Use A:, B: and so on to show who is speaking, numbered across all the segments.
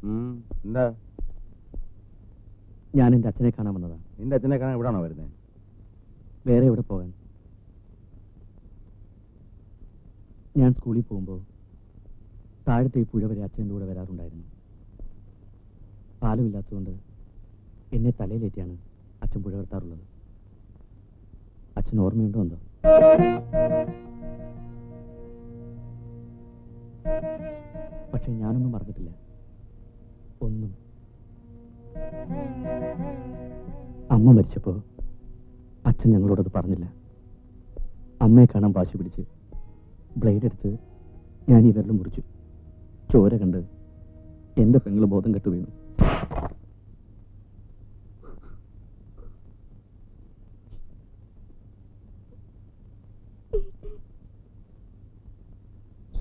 A: എന്താ?
B: ഞാൻ എൻ്റെ അച്ഛനെ കാണാൻ വന്നതാണ്.
A: നിന്റെ അച്ഛനെ കാണാൻ എവിടാണോ വരുന്നത്?
B: വേറെ എവിടെ പോകാൻ? ഞാൻ സ്കൂളിൽ പോകുമ്പോൾ താഴത്തെ ഈ പുഴ വരെ അച്ഛൻ്റെ കൂടെ വരാറുണ്ടായിരുന്നു. പാലമില്ലാത്തതുകൊണ്ട് എന്നെ തലയിലേറ്റാണ് അച്ഛൻ പുഴ കടത്താറുള്ളത്. അച്ഛൻ ഓർമ്മയുണ്ടോ എന്തോ? പക്ഷെ ഞാനൊന്നും മറന്നിട്ടില്ല, ഒന്നും. അമ്മ മരിച്ചപ്പോ അച്ഛൻ ഞങ്ങളോടത് പറഞ്ഞില്ല. അമ്മയെ കാണാൻ വാശി പിടിച്ച് ബ്ലേഡ് എടുത്ത് ഞാൻ ഈ വിരൽ മുറിച്ചു. ചോര കണ്ട് എന്റെ പെങ്ങള് ബോധം കെട്ടു വീണു.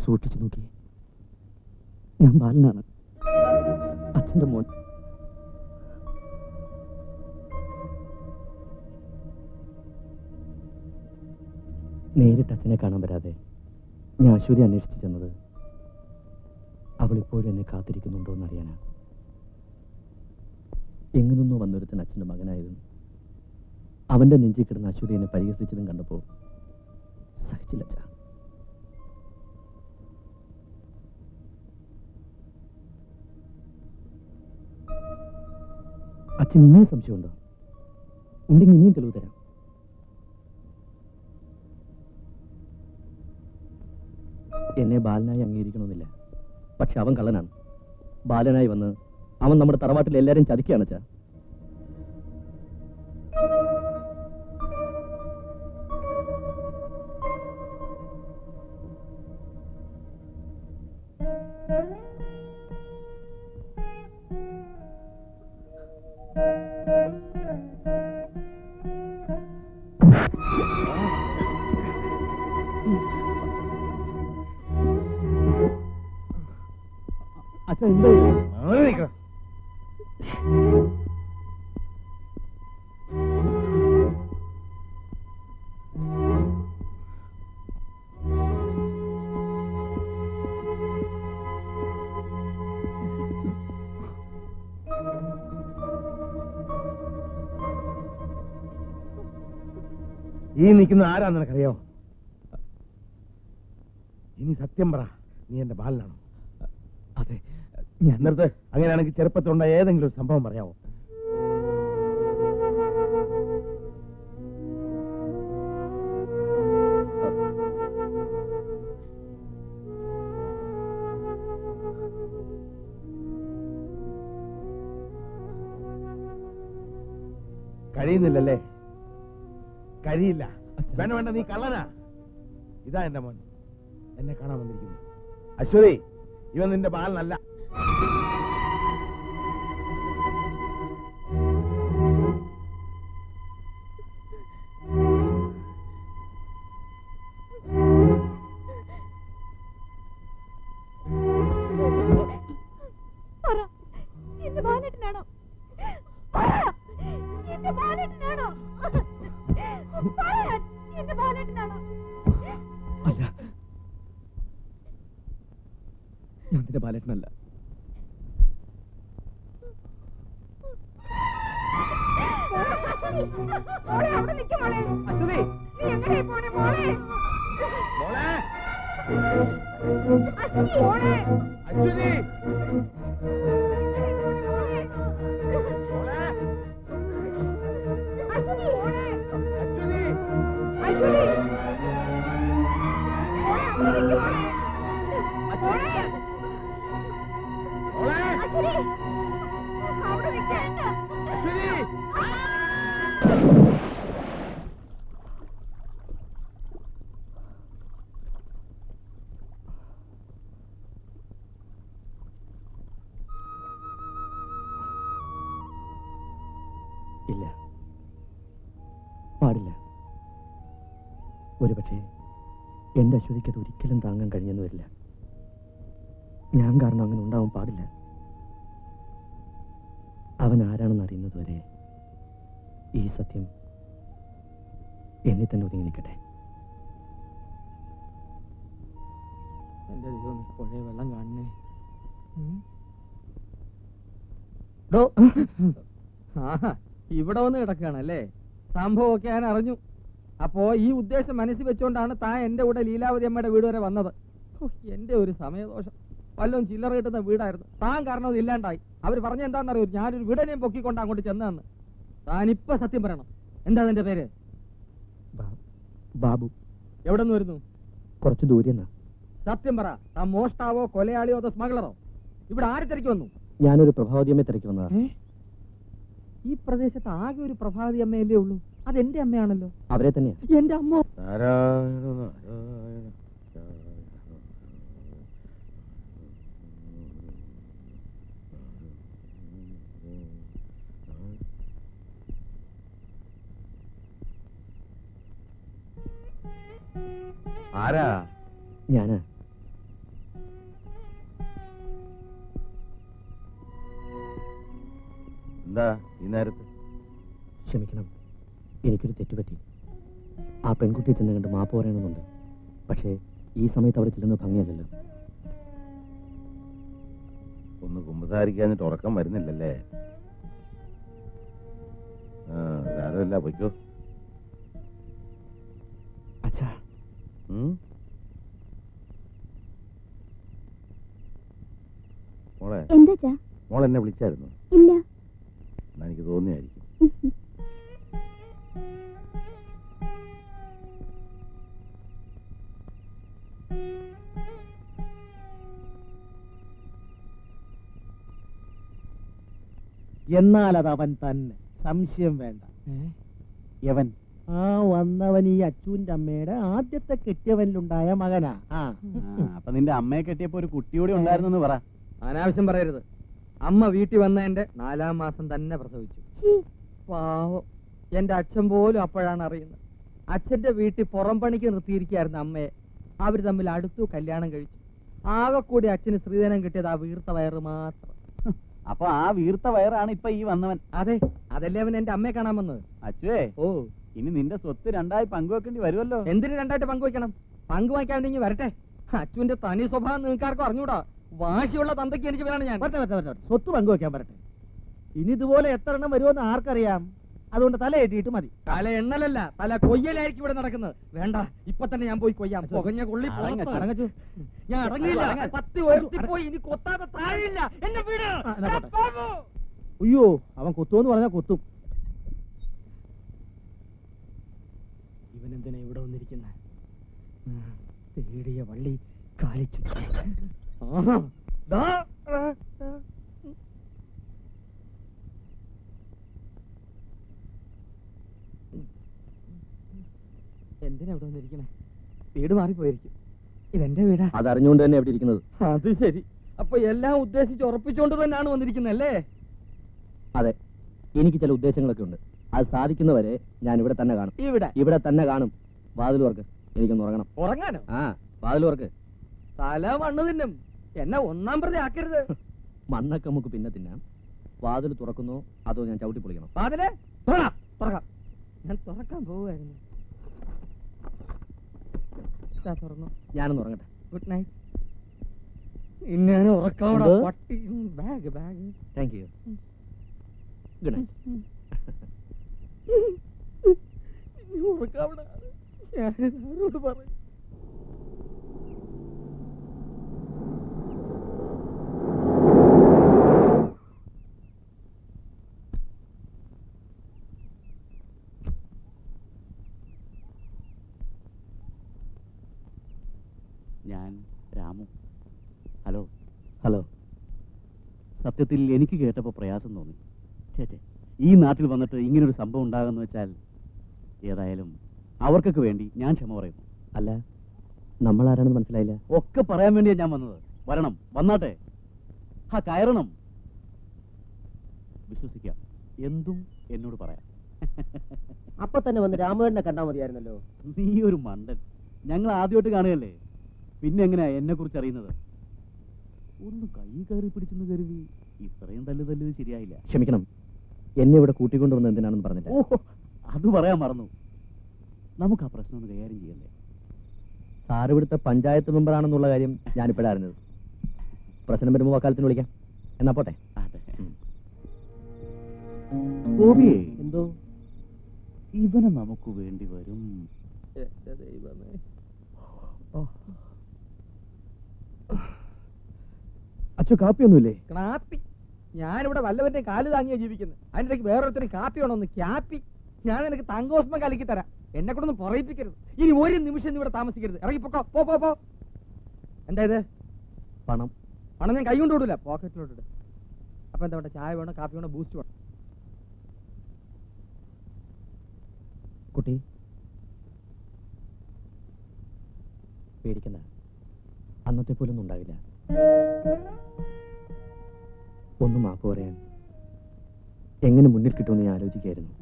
B: സൂക്ഷിച്ചു നോക്കി, ഞാൻ ബാലനാണ്, അച്ഛന്റെ മോൻ. നേരിട്ട് അച്ഛനെ കാണാൻ വരാതെ ഞാൻ അശ്വതി അന്വേഷിച്ചു ചെന്നത് അവൾ ഇപ്പോഴും എന്നെ കാത്തിരിക്കുന്നുണ്ടോ എന്നറിയാനാണ്. എങ്ങനെന്നോ വന്നൊരുത്തൻ അച്ഛൻ്റെ മകനായതും അവന്റെ നെഞ്ചിൽ കിടന്ന അശ്വതി എന്നെ പരിഹസിച്ചതും കണ്ടപ്പോ സഹിച്ചില്ല. അച്ഛൻ ഇനിയും സംശയമുണ്ടോ? ഉണ്ടെങ്കിൽ ഇനിയും തെളിവ് തരാം. എന്നെ ബാലനായി അംഗീകരിക്കണമെന്നില്ല, പക്ഷെ അവൻ കള്ളനാണ്. ബാലനായി വന്ന് അവൻ നമ്മുടെ തറവാട്ടിൽ എല്ലാവരും ചതിക്കുകയാണ് അച്ഛാ. അച്ഛൻ എന്താ
A: ഈ നിൽക്കുന്ന ആരാന്ന് നിനക്കറിയോ? ഇനി സത്യം പറ, നീ എന്റെ ബാലനാണോ?
B: അതെ.
A: നിർത്ത്. അങ്ങനെയാണെങ്കിൽ ചെറുപ്പത്തിലുണ്ടായ ഏതെങ്കിലും ഒരു സംഭവം പറയാമോ? കഴിയുന്നില്ലല്ലേ? കഴിയില്ല. വേണ്ട വേണ്ട, നീ കള്ളനാ. ഇതാ എന്റെ മോൻ എന്നെ കാണാൻ വന്നിരിക്കുന്നു. അശ്വതി, ഇവൻ നിന്റെ ബാലനല്ല.
B: ഞാൻ നിന്റെ ബാലേട്ടനല്ല. ഇല്ല, പാടില്ല. ഒരുപക്ഷെ എന്റെ അശ്വതിക്കത് ഒരിക്കലും താങ്ങാൻ കഴിഞ്ഞെന്ന് വരില്ല. ഞാൻ കാരണം അങ്ങനെ ഉണ്ടാവാൻ പാടില്ല. അവൻ ആരാണെന്ന് അറിയുന്നത് വരെ ഈ സത്യം എന്നെ തന്നെ ഒതുങ്ങി നിൽക്കട്ടെ. എന്റെ ദൈവം, പുഴയെ വെള്ളം കാണണേ.
C: ഇവിടെ വന്ന് കിടക്കുകയാണല്ലേ? സംഭവമൊക്കെ ഞാൻ അറിഞ്ഞു. അപ്പോ ഈ ഉദ്ദേശം മനസ്സിൽ വെച്ചുകൊണ്ടാണ് താൻ എന്റെ കൂടെ ലീലാവതി അമ്മയുടെ വീട് വരെ വന്നത്. എന്റെ ഒരു സമയദോഷം. വല്ലതും ചില്ലറ കിട്ടുന്ന വീടായിരുന്നു. താൻ കാരണം അത് ഇല്ലാണ്ടായി. അവർ പറഞ്ഞ എന്താണെന്നറിയോ, ഞാനൊരു വീടനെയും പൊക്കിക്കൊണ്ട് അങ്ങോട്ട് ചെന്നതെന്ന്. താനിപ്പോ സത്യം പറയണം. എന്താ നിന്റെ പേര്?
B: ബാബു.
C: എവിടെ നിന്ന് വരുന്നു?
B: കുറച്ച് ദൂരെ.
C: സത്യം പറ, താൻ മോഷ്ടാവോ കൊലയാളിയോ അതോ സ്മഗ്ലറോ? ഇവിടെ ആര് തിരക്കി വന്നു?
B: ഞാനൊരു പ്രഭാവതിയമ്മയെ തിരക്കി വന്നതാ.
C: ഈ പ്രദേശത്ത് ആകെ ഒരു പ്രഭാവതി അമ്മയല്ലേ ഉള്ളൂ. അതെന്റെ അമ്മയാണല്ലോ.
B: അവരെ തന്നെയാ.
C: എന്റെ അമ്മ.
A: ആരാ?
B: ഞാനാ.
A: എന്താ ഈ നേരത്ത്?
B: ക്ഷമിക്കണം, എനിക്കൊരു തെറ്റുപറ്റി. ആ പെൺകുട്ടിയെ ചെന്ന് കണ്ട് മാപ്പ് പറയണമെന്നുണ്ട്. പക്ഷേ ഈ സമയത്ത് അവിടെ ചെല്ലുന്നത് ഭംഗിയല്ലല്ലോ.
A: ഒന്ന് കുമ്പസാരിക്കാഞ്ഞിട്ട് ഉറക്കം വരുന്നില്ലല്ലേ? സാരമില്ല, പൊയ്ക്കോ.
B: അച്ഛാ.
A: മോളെ,
D: എന്താ?
A: മോൾ എന്നെ വിളിച്ചായിരുന്നു?
D: ഇല്ല.
A: എനിക്ക് തോന്നിയായിരിക്കും.
E: എന്നാൽ അത് അവൻ തന്നെ, സംശയം വേണ്ട.
B: യവൻ
E: ആ വന്നവൻ ഈ അച്ചൂന്റെ അമ്മയുടെ ആദ്യത്തെ കെട്ടിയവനിലുണ്ടായ മകനാ.
B: അപ്പൊ നിന്റെ അമ്മയെ കെട്ടിയപ്പോ ഒരു കുട്ടിയോടെ ഉണ്ടായിരുന്നു പറ.
C: അനാവശ്യം പറയരുത്. അമ്മ വീട്ടിൽ വന്നതിന്റെ 4-ാം മാസം തന്നെ പ്രസവിച്ചു. പാവം, എന്റെ അച്ഛൻ പോലും അപ്പോഴാണ് അറിയുന്നത്. അച്ഛന്റെ വീട്ടിൽ പുറം പണിക്ക് നിർത്തിയിരിക്കുകയായിരുന്നു അമ്മയെ. അവര് തമ്മിൽ അടുത്തു കല്യാണം കഴിച്ചു. ആകെ കൂടി അച്ഛന് സ്ത്രീധനം കിട്ടിയത് ആ വീർത്ത വയറ് മാത്രം.
B: അപ്പൊ ആ വീർത്ത വയറാണ് ഇപ്പൊ ഈ വന്നവൻ.
C: അതെ, അതല്ലേ അവൻ എന്റെ അമ്മയെ കാണാൻ വന്നത്.
B: അച്ഛേ,
C: ഓ,
B: ഇനി നിന്റെ സ്വത്ത് രണ്ടായി പങ്കുവെക്കേണ്ടി വരുമല്ലോ.
C: എന്തിനു രണ്ടായിട്ട് പങ്കുവെക്കണം? പങ്കുവയ്ക്കാണ്ടെങ്കിൽ വരട്ടെ. അച്ഛന്റെ തനി സ്വഭാവം നിങ്ങൾക്കാർക്കും അറിഞ്ഞൂടാ. വാശിയുള്ള തന്തയ്ക്ക് എനിക്ക് വേണം ഞാൻ.
E: സ്വത്ത് പങ്കുവെക്കാൻ പറട്ടെ. ഇനി ഇതുപോലെ എത്ര എണ്ണം വരുമെന്ന് ആർക്കറിയാം. അതുകൊണ്ട് തല എട്ടിയിട്ട് മതി.
C: തല എണ്ണലല്ല, തല കൊയ്യലായിരിക്കും ഇവിടെ നടക്കുന്നത്. വേണ്ട, ഇപ്പൊ തന്നെ ഞാൻ പോയി കൊയ്യാം. പുകഞ്ഞ കൊള്ളി
E: അടങ്ങച്ചു.
C: ഞാൻ അടങ്ങില്ല. 10 ഉയർത്തിപ്പോയി ഇനി കൊത്താതെ താഴെയില്ല. എന്നെ വീട്.
E: അയ്യോ, അവൻ കൊത്തുമെന്ന് പറഞ്ഞാൽ കൊത്തും.
C: ഇവനെന്തിനാ ഇവിടെ വന്നിരിക്കുന്ന? തേടിയ വള്ളി കാലിച്ചു. എന്തിനാ ഇവിടെ വന്നിരിക്കണേ? വീട് മാറിപ്പോയിരിക്കും. ഇതെന്റെ വീടാ.
B: അതറിഞ്ഞുകൊണ്ട് തന്നെ എവിടെ ഇരിക്കുന്നത്.
C: അത് ശരി. അപ്പൊ എല്ലാം ഉദ്ദേശിച്ച് ഉറപ്പിച്ചുകൊണ്ട് തന്നെയാണ് വന്നിരിക്കുന്നല്ലേ?
B: അതെ, എനിക്ക് ചില ഉദ്ദേശങ്ങളൊക്കെ ഉണ്ട്. അത് സാധിക്കുന്നവരെ ഞാൻ ഇവിടെ തന്നെ കാണും. ഇവിടെ തന്നെ കാണും. വാതിൽ വർക്ക്. എനിക്കൊന്ന് ഉറങ്ങണം.
C: ഉറങ്ങാനോ?
B: ആ, വാതിൽ വർക്ക്.
C: തല മണ്ണ് തിന്നും. എന്നെ ഒന്നാം പ്രതി ആക്കരുത്.
B: മണ്ണൊക്കെ നമുക്ക് പിന്നെ തിന്നാം. വാതിൽ തുറക്കുന്നോ അതോ ഞാൻ ചവിട്ടി പൊളിക്കണം?
C: വാതില് തുറക്കാം. ഞാൻ തുറക്കാൻ പോവുമായിരുന്നു. തുറന്നു.
B: ഞാനൊന്ന് ഉറങ്ങട്ടെ.
C: Good night. ഇങ്ങനെ ഉറക്കാവട
B: എന്തോ?
C: പട്ടി. Bag.
B: Thank you. Good night.
C: ഉറക്കാവട. ഞാനിതാരോട് പറയും?
B: ഞാൻ രാമു. ഹലോ. സത്യത്തിൽ എനിക്ക് കേട്ടപ്പോൾ പ്രയാസം തോന്നി. ചേച്ചേ, ഈ നാട്ടിൽ വന്നിട്ട് ഇങ്ങനൊരു സംഭവം ഉണ്ടാകുന്ന വെച്ചാൽ ഏതായാലും അവർക്കൊക്കെ വേണ്ടി ഞാൻ ക്ഷമ പറയുന്നു. അല്ല, നമ്മൾ ആരാണെന്ന് മനസ്സിലായില്ല. ഒക്കെ പറയാൻ വേണ്ടിയാ ഞാൻ വന്നത്. വരണം, വന്നാട്ടെ. കയറണം. വിശ്വസിക്കാം, എന്തും എന്നോട് പറയാം.
E: അപ്പൊ തന്നെ വന്ന് രാമേണ്ണനെ കണ്ടാ മതിയായിരുന്നല്ലോ.
B: നീ ഒരു മണ്ടൻ. ഞങ്ങൾ ആദ്യമായിട്ട് കാണുകയല്ലേ, പിന്നെ എങ്ങനെയാ എന്നെ കുറിച്ച് അറിയുന്നത്? ഒന്ന് കൈ കയറി പിടിച്ചെന്ന് കരുതി ഇത്രയും തല്ലുത് ശരിയായില്ല. ക്ഷമിക്കണം, എന്നെ ഇവിടെ കൂട്ടിക്കൊണ്ടുവന്ന് എന്തിനാണെന്ന് പറഞ്ഞില്ല. ഓഹോ, അത് പറയാൻ മറന്നു. നമുക്ക് ആ പ്രശ്നം ഒന്ന് കൈകാര്യം ചെയ്യല്ലേ? സാറ് ഇവിടുത്തെ പഞ്ചായത്ത് മെമ്പറാണെന്നുള്ള കാര്യം ഞാനിപ്പോഴാണ് അറിഞ്ഞത്. പ്രശ്നം വരുമ്പോൾ വക്കാലത്തിന് വിളിക്കാം. എന്നാ പോട്ടെ. ഗോപിയെ
E: എന്തോ
B: ഇവനെ നമുക്ക് വേണ്ടി വരും.
C: എന്റെ ദൈവമേ.
B: അച്ഛൻ കാപ്പിയൊന്നുമില്ലേ?
C: കാപ്പി? ഞാനിവിടെ വല്ലവന്റെ കാല് താങ്ങിയാ ജീവിക്കുന്നത്. അതിന്റെ ഇടയ്ക്ക് വേറൊരുത്തരും കാപ്പി വേണമെന്ന്. ക്യാപ്പി? ഞാൻ നിനക്ക് തങ്കോസ്മ കലക്കി തരാം. എന്നെ കൊണ്ടൊന്നും പറയിപ്പിക്കരുത്. ഇനി ഒരു നിമിഷം ഇവിടെ താമസിക്കരുത്. ഇറങ്ങിപ്പോക്കോ. പോ പോ പോ. എന്താ ഇത്?
B: പണം.
C: പണം ഞാൻ കൈ കൊണ്ട് വിടൂല, പോക്കറ്റിലോട്ടിട്ട്. അപ്പൊ എന്താ വേണ്ട? ചായ വേണോ, കാപ്പി വേണോ, ബൂസ്റ്റ് വേണോ?
B: കുട്ടി പേടിക്കണ്ട, അന്നത്തെ പോലൊന്നും ഉണ്ടാവില്ല. ഒന്ന് മാപ്പ് പറയാൻ എങ്ങനെ മുന്നിൽ കിട്ടുമെന്ന് ഞാൻ ആലോചിക്കായിരുന്നു.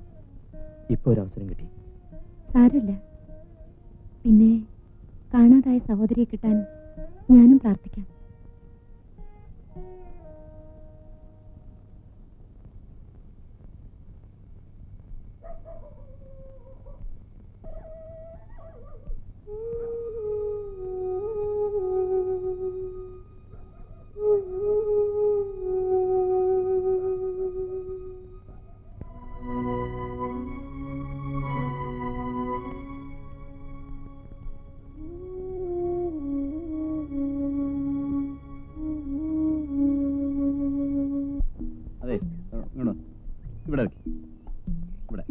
B: ഇപ്പൊ ഒരു അവസരം കിട്ടി.
D: സാരമില്ല. പിന്നെ കാണാതായ സഹോദരിയെ കിട്ടാൻ ഞാനും പ്രാർത്ഥിക്കാം.
B: അതെ, ഇവിടെ ഇവിടെ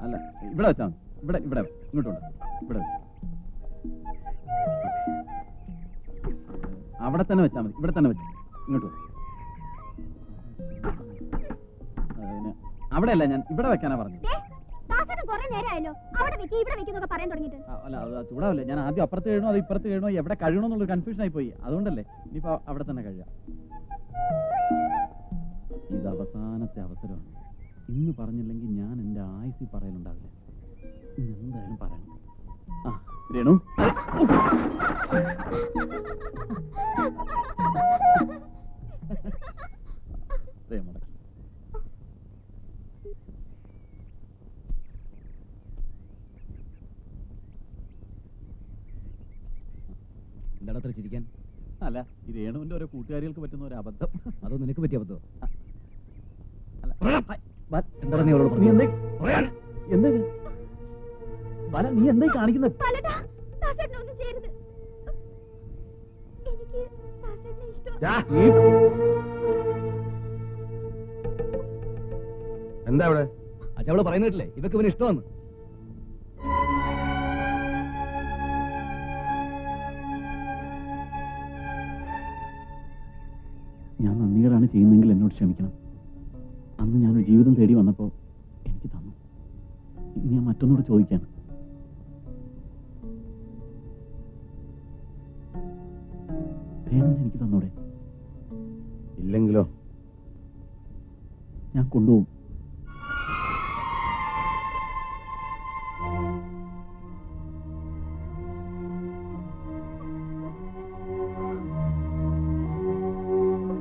B: അല്ല, ഇവിടെ വെച്ചാ ഇവിടെ ഇവിടെ ഇങ്ങോട്ടുണ്ട്. ഇവിടെ അവിടെ തന്നെ വെച്ചാൽ മതി. ഇവിടെ തന്നെ വെച്ചു. ഇങ്ങോട്ട് അവിടെ അല്ല, ഞാൻ ഇവിടെ വെക്കാനാ പറഞ്ഞു. അല്ല, അത് ചൂടാവല്ലേ. ഞാൻ ആദ്യം അപ്പുറത്ത് കഴിയണോ അത് ഇപ്പുറത്ത് കഴിയണോ എവിടെ കഴിയണോ എന്നുള്ളൊരു കൺഫ്യൂഷൻ ആയി പോയി. അതുകൊണ്ടല്ലേ. ഇനിയിപ്പോ അവിടെ തന്നെ കഴിയാം. ഇത് അവസാനത്തെ അവസരമാണ്. ഇന്ന് പറഞ്ഞില്ലെങ്കിൽ ഞാൻ എന്റെ ആയുസ്സിൽ പറയലുണ്ടാവില്ല. ഇന്ന് എന്തായാലും പറയണം. ആ രേണു, മുടക്കി.
F: എന്താണ് അത്ര ചിരിക്കാൻ?
B: അല്ല, ഈ രേണുവിന്റെ ഓരോ കൂട്ടുകാരികൾക്ക് പറ്റുന്ന ഒരു അബദ്ധം.
F: അതോ നിനക്ക് പറ്റിയ അബദ്ധം?
B: എന്താ നീ അവളോട് പറഞ്ഞത്? എന്താ ബല, നീ എന്തായി കാണിക്കുന്നത്?
A: എന്താ ഇവിടെ?
F: അച്ഛവള് പറയുന്നിട്ടില്ലേ ഇവക്ക് ഇവന് ഇഷ്ടമാണ്.
B: ഞാൻ നന്ദികേടാണ് ചെയ്യുന്നതെങ്കിൽ എന്നോട് ക്ഷമിക്കണം. അന്ന് ഞാനൊരു ജീവിതം തേടി വന്നപ്പോ എനിക്ക് തന്നു. ഇനി ഞാൻ മറ്റൊന്നോട് ചോദിക്കാണ്. എനിക്ക് തന്നോടെ?
A: ഇല്ലെങ്കിലോ?
B: ഞാൻ കൊണ്ടുപോകും.